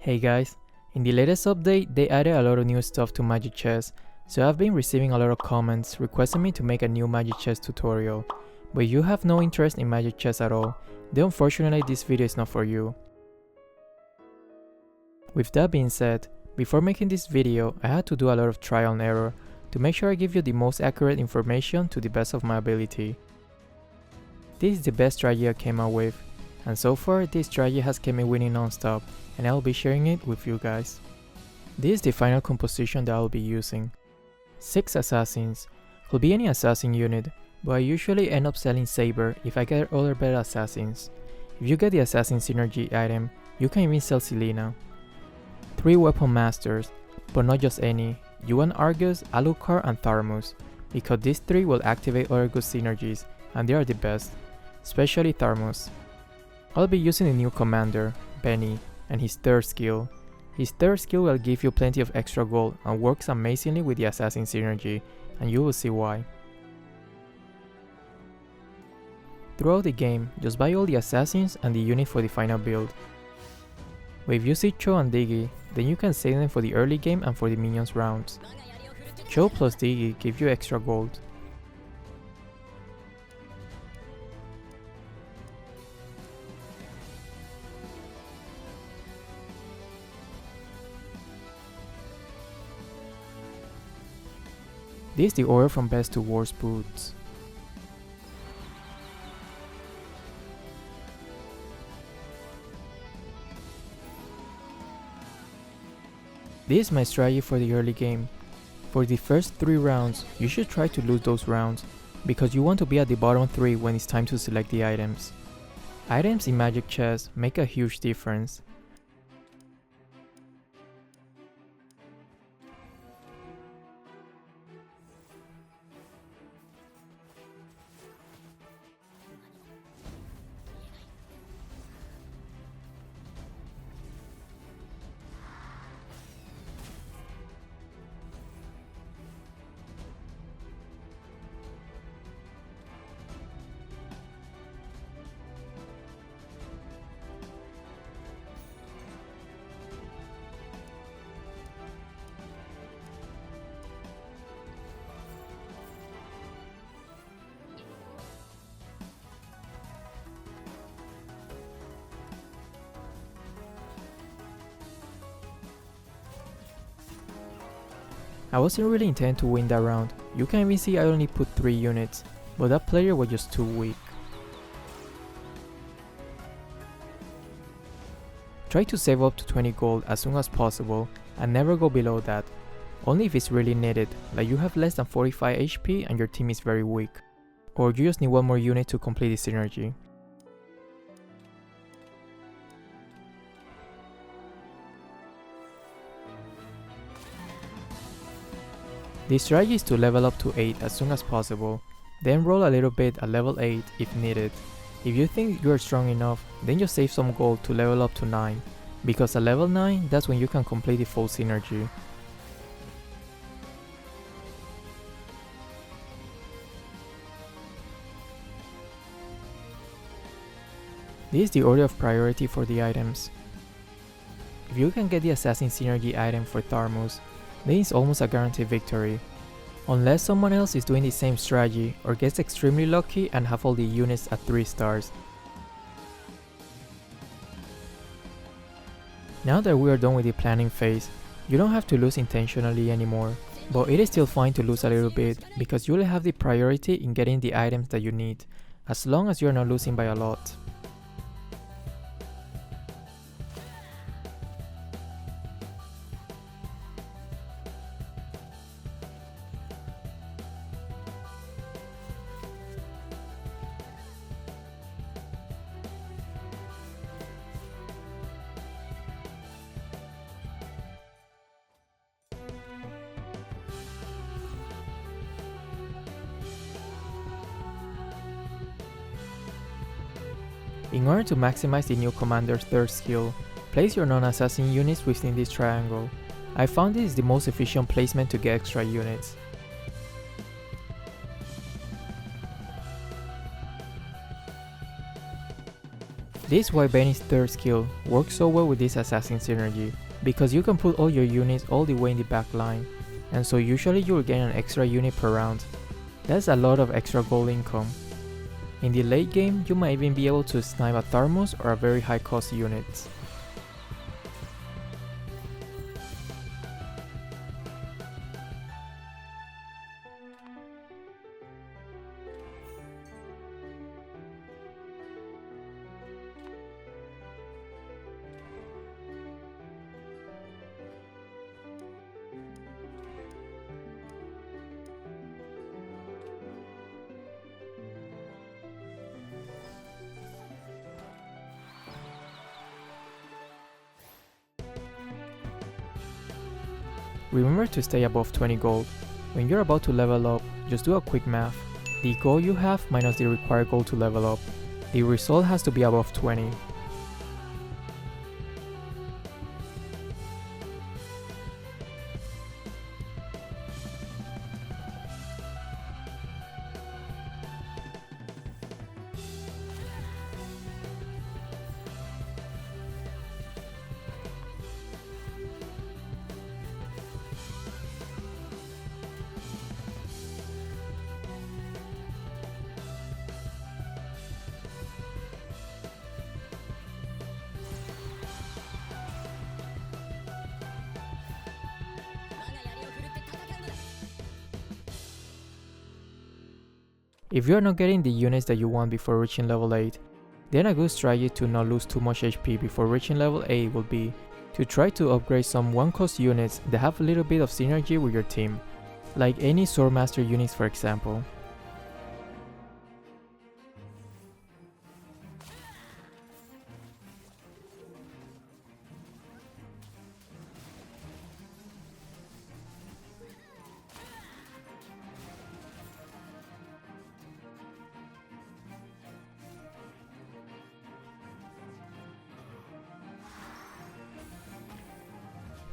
Hey guys, in the latest update they added a lot of new stuff to Magic Chess, so I've been receiving a lot of comments requesting me to make a new Magic Chess tutorial, but if you have no interest in Magic Chess at all, then unfortunately this video is not for you. With that being said, before making this video I had to do a lot of trial and error to make sure I give you the most accurate information to the best of my ability. This is the best strategy I came out with, and so far this strategy has kept me winning non-stop, and I'll be sharing it with you guys. This is the final composition that I'll be using. 6 assassins. Could be any assassin unit, but I usually end up selling Saber if I get other better assassins. If you get the assassin synergy item, you can even sell Selena. 3 weapon masters, but not just any. You want Argus, Alucard and Tharmus, because these 3 will activate other good synergies, and they are the best, especially Tharmus. I'll be using the new commander, Benny, and his 3rd skill. His 3rd skill will give you plenty of extra gold and works amazingly with the assassin synergy, and you will see why. Throughout the game, just buy all the assassins and the unit for the final build. But if you see Cho and Diggy, then you can save them for the early game and for the minions rounds. Cho plus Diggy give you extra gold. This is the order from best to worst boots. This is my strategy for the early game. For the first 3 rounds, you should try to lose those rounds, because you want to be at the bottom 3 when it's time to select the items. Items in Magic Chess make a huge difference. I wasn't really intending to win that round. You can even see I only put 3 units, but that player was just too weak. Try to save up to 20 gold as soon as possible and never go below that, only if it's really needed, like you have less than 45 HP and your team is very weak, or you just need one more unit to complete the synergy. The strategy is to level up to 8 as soon as possible, then roll a little bit at level 8 if needed. If you think you are strong enough, then just save some gold to level up to 9, because at level 9 that's when you can complete the full synergy. This is the order of priority for the items. If you can get the assassin synergy item for Tharmus, then it's almost a guaranteed victory, unless someone else is doing the same strategy or gets extremely lucky and have all the units at 3 stars. Now that we are done with the planning phase, you don't have to lose intentionally anymore, but it is still fine to lose a little bit because you will have the priority in getting the items that you need, as long as you are not losing by a lot. In order to maximize the new commander's 3rd skill, place your non-assassin units within this triangle. I found this is the most efficient placement to get extra units. This is why Benny's third skill works so well with this assassin synergy, because you can put all your units all the way in the back line, and so usually you will gain an extra unit per round. That's a lot of extra gold income. In the late game, you might even be able to snipe a Thermos or a very high cost unit. Remember to stay above 20 gold. When you're about to level up, just do a quick math. The gold you have minus the required gold to level up. The result has to be above 20. If you are not getting the units that you want before reaching level 8, then a good strategy to not lose too much HP before reaching level 8 would be to try to upgrade some one-cost units that have a little bit of synergy with your team, like any Swordmaster units for example.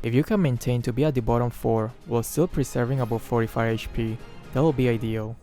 If you can maintain to be at the bottom 4 while still preserving above 45 HP, that will be ideal.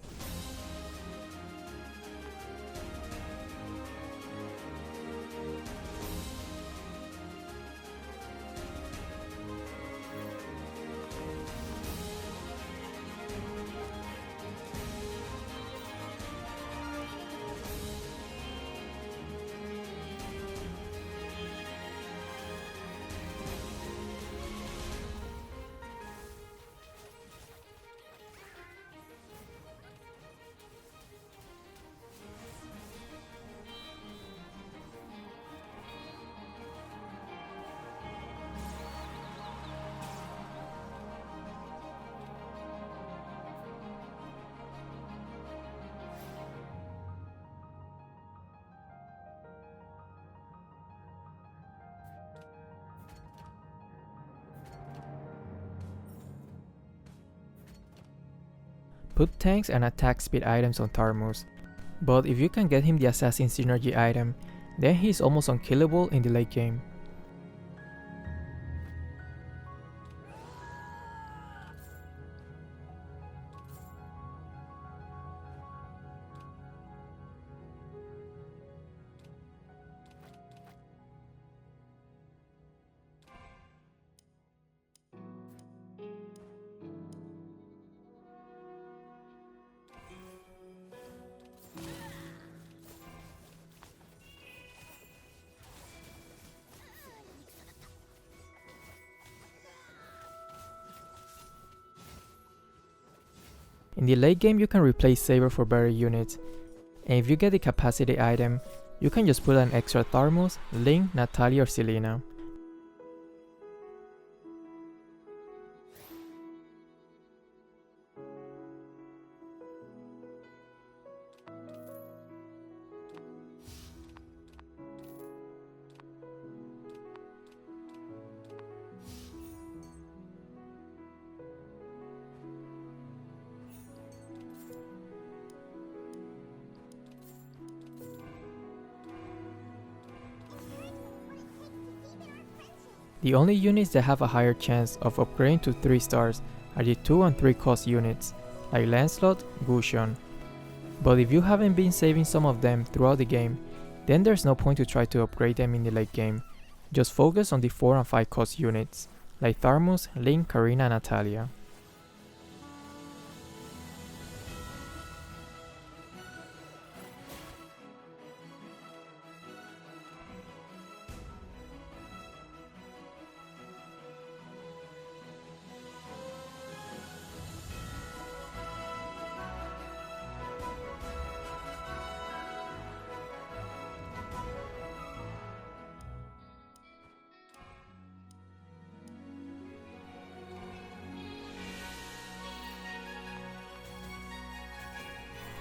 Put tanks and attack speed items on Thermos, but if you can get him the assassin synergy item, then he's almost unkillable in the late game. In the late game you can replace Saber for better units, and if you get the capacity item, you can just put an extra Thermos, Link, Natalia or Selena. The only units that have a higher chance of upgrading to 3 stars are the 2 and 3 cost units, like Lancelot, Gusion. But if you haven't been saving some of them throughout the game, then there's no point to try to upgrade them in the late game. Just focus on the 4 and 5 cost units, like Tharmus, Link, Karina and Natalia.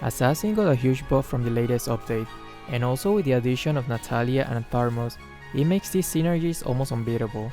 Assassin got a huge buff from the latest update, and also with the addition of Natalia and Tharmus, it makes these synergies almost unbeatable.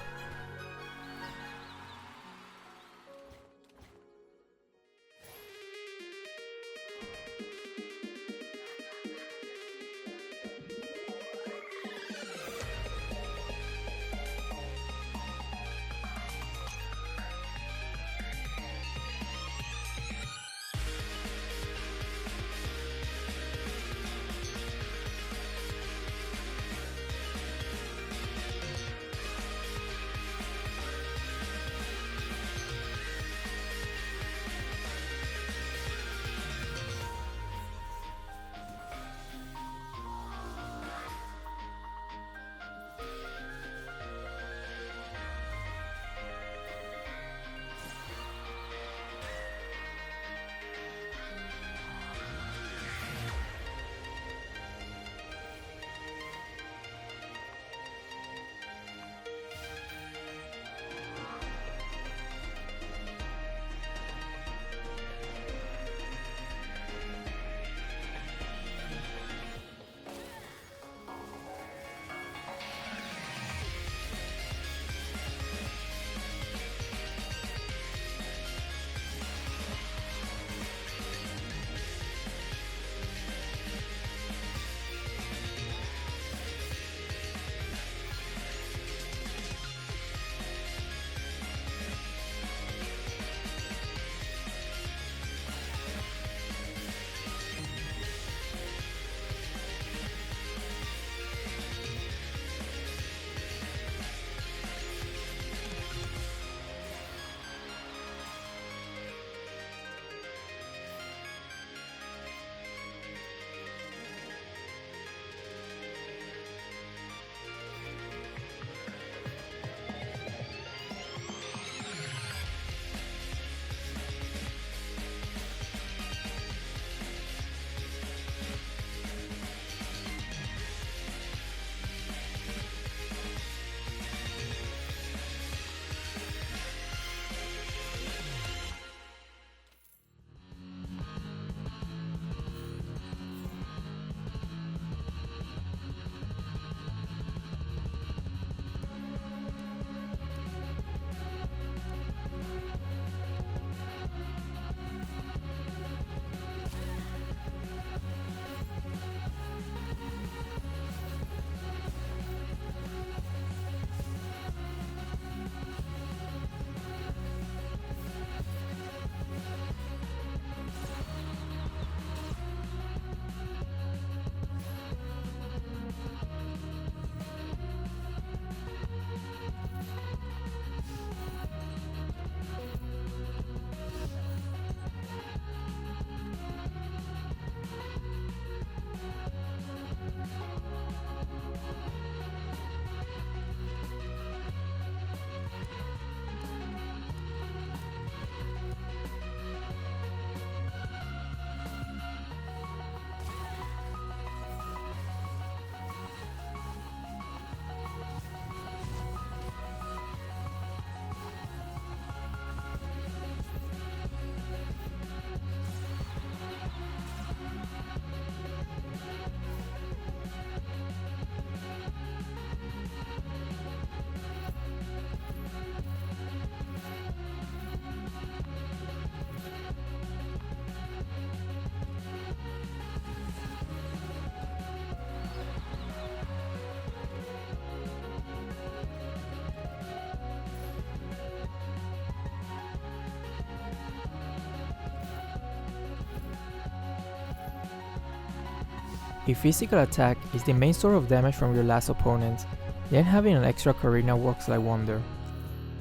If physical attack is the main source of damage from your last opponent, then having an extra Karina works like wonder.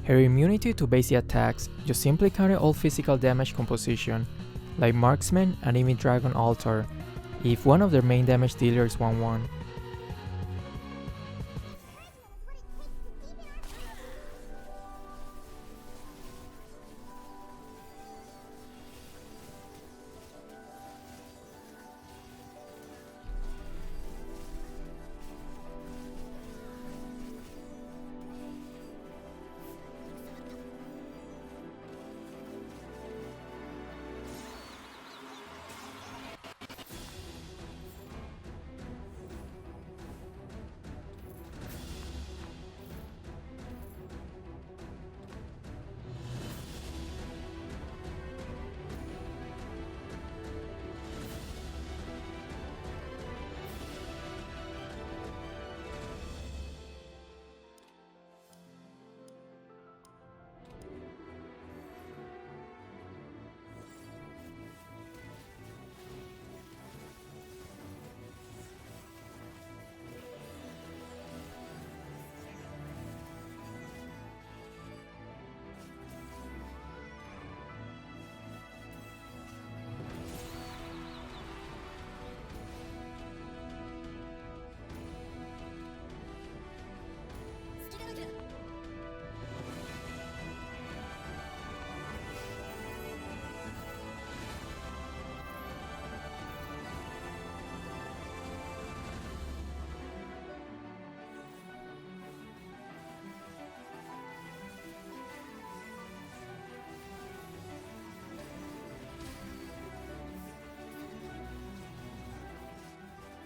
Her immunity to basic attacks just simply counter all physical damage composition, like Marksman and even Dragon Altar, if one of their main damage dealers 1-1.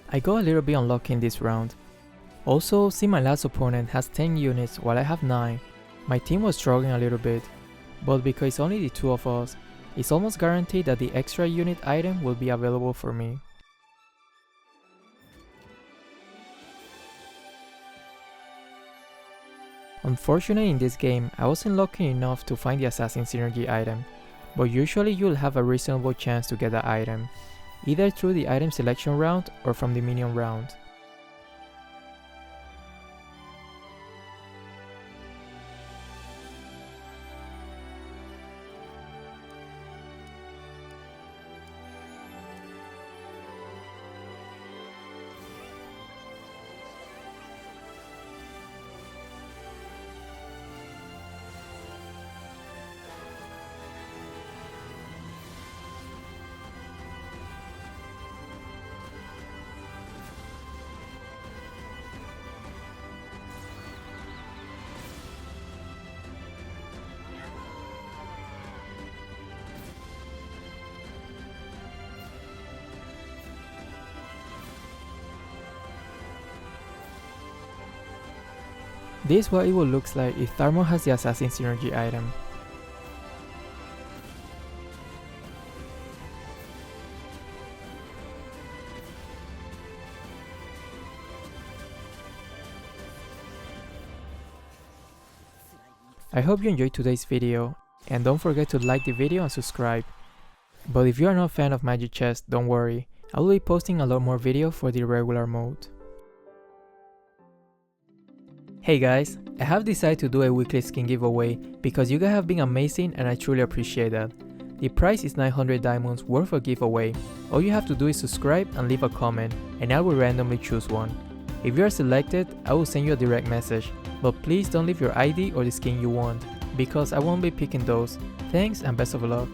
I got a little bit unlucky in this round. Also, since my last opponent has 10 units while I have 9, my team was struggling a little bit, but because it's only the 2 of us, it's almost guaranteed that the extra unit item will be available for me. Unfortunately in this game, I wasn't lucky enough to find the Assassin Synergy item, but usually you'll have a reasonable chance to get the item, either through the item selection round or from the minion round. This is what it will look like if Tharmo has the Assassin Synergy item. I hope you enjoyed today's video, and don't forget to like the video and subscribe. But if you are not a fan of Magic Chess, don't worry, I will be posting a lot more videos for the regular mode. Hey guys, I have decided to do a weekly skin giveaway because you guys have been amazing and I truly appreciate that. The price is 900 diamonds worth a giveaway. All you have to do is subscribe and leave a comment and I will randomly choose one. If you are selected, I will send you a direct message, but please don't leave your ID or the skin you want, because I won't be picking those. Thanks and best of luck.